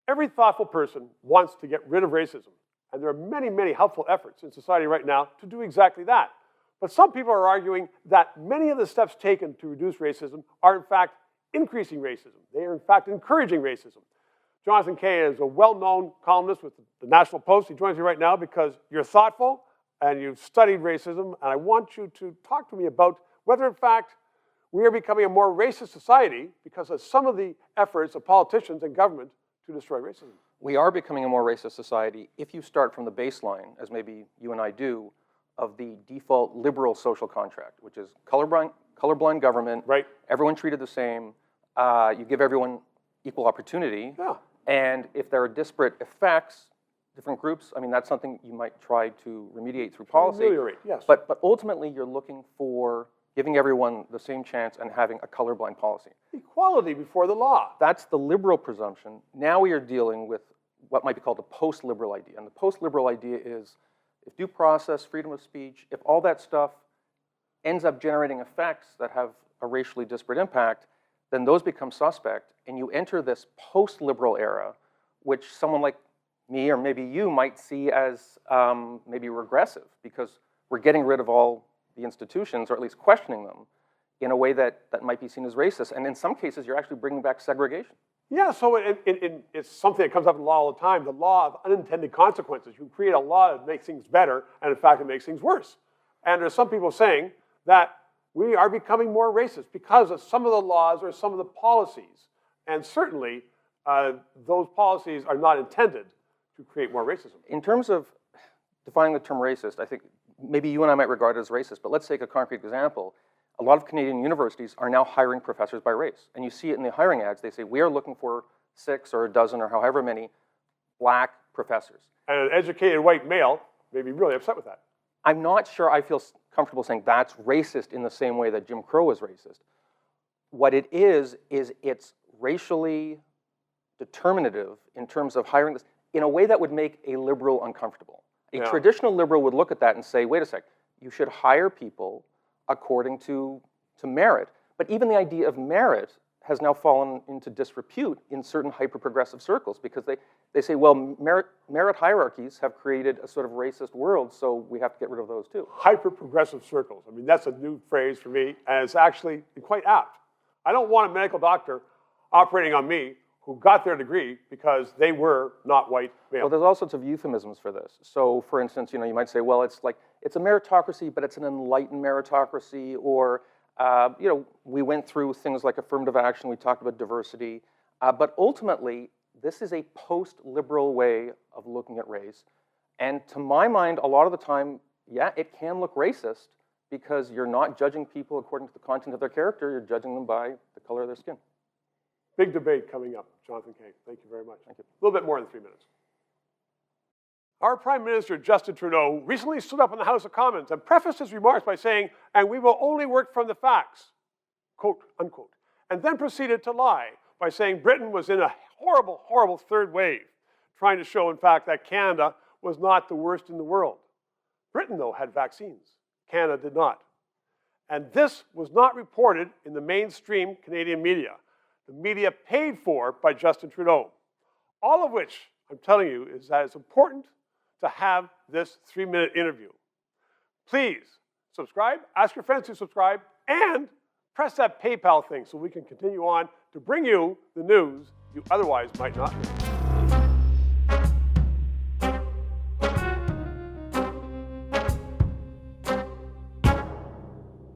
Every thoughtful person wants to get rid of racism, and there are many, many helpful efforts in society right now to do exactly that. But some people are arguing that many of the steps taken to reduce racism are in fact increasing racism. They are in fact encouraging racism. Jonathan Kay is a well-known columnist with the National Post. He joins me right now because you're thoughtful and you've studied racism, and I want you to talk to me about whether in fact we are becoming a more racist society because of some of the efforts of politicians and government to destroy racism. We are becoming a more racist society if you start from the baseline, as maybe you and I do, of the default liberal social contract, which is colorblind government, right? Everyone treated the same, you give everyone equal opportunity, yeah. And if there are disparate effects, different groups, I mean, that's something you might try to remediate through policy. Ameliorate, yes. But ultimately, you're looking for giving everyone the same chance and having a colorblind policy. Equality before the law. That's the liberal presumption. Now we are dealing with what might be called the post-liberal idea. And the post-liberal idea is if due process, freedom of speech, if all that stuff ends up generating effects that have a racially disparate impact, then those become suspect, and you enter this post-liberal era, which someone like me or maybe you might see as maybe regressive, because we're getting rid of all the institutions, or at least questioning them, in a way that might be seen as racist. And in some cases, you're actually bringing back segregation. Yeah, so it's something that comes up in law all the time, the law of unintended consequences. You create a law that makes things better, and in fact, it makes things worse. And there's some people saying that we are becoming more racist because of some of the laws or some of the policies. And certainly, those policies are not intended to create more racism. In terms of defining the term racist, I think maybe you and I might regard it as racist, but let's take a concrete example. A lot of Canadian universities are now hiring professors by race. And you see it in the hiring ads. They say, we are looking for 6 or a dozen or however many black professors. And an educated white male may be really upset with that. I'm not sure I feel comfortable saying that's racist in the same way that Jim Crow is racist. What it is it's racially determinative in terms of hiring this in a way that would make a liberal uncomfortable. A traditional liberal would look at that and say, wait a sec, you should hire people according to merit. But even the idea of merit has now fallen into disrepute in certain hyper-progressive circles because they say, well, merit hierarchies have created a sort of racist world, so we have to get rid of those too. Hyper-progressive circles. I mean, that's a new phrase for me, and it's actually quite apt. I don't want a medical doctor operating on me who got their degree because they were not white male. Well, there's all sorts of euphemisms for this. So, for instance, you might say, well, it's a meritocracy, but it's an enlightened meritocracy, or we went through things like affirmative action, we talked about diversity, but ultimately, this is a post-liberal way of looking at race. And to my mind, a lot of the time, yeah, it can look racist because you're not judging people according to the content of their character, you're judging them by the color of their skin. Big debate coming up. Jonathan Kay, thank you very much. Thank you. A little bit more than 3 minutes. Our Prime Minister, Justin Trudeau, recently stood up in the House of Commons and prefaced his remarks by saying, and we will only work from the facts, quote, unquote, and then proceeded to lie by saying Britain was in a horrible, horrible third wave, trying to show, in fact, that Canada was not the worst in the world. Britain, though, had vaccines. Canada did not. And this was not reported in the mainstream Canadian media, the media paid for by Justin Trudeau. All of which, I'm telling you, is that it's important to have this 3-minute interview. Please subscribe, ask your friends to subscribe, and press that PayPal thing so we can continue on to bring you the news you otherwise might not know.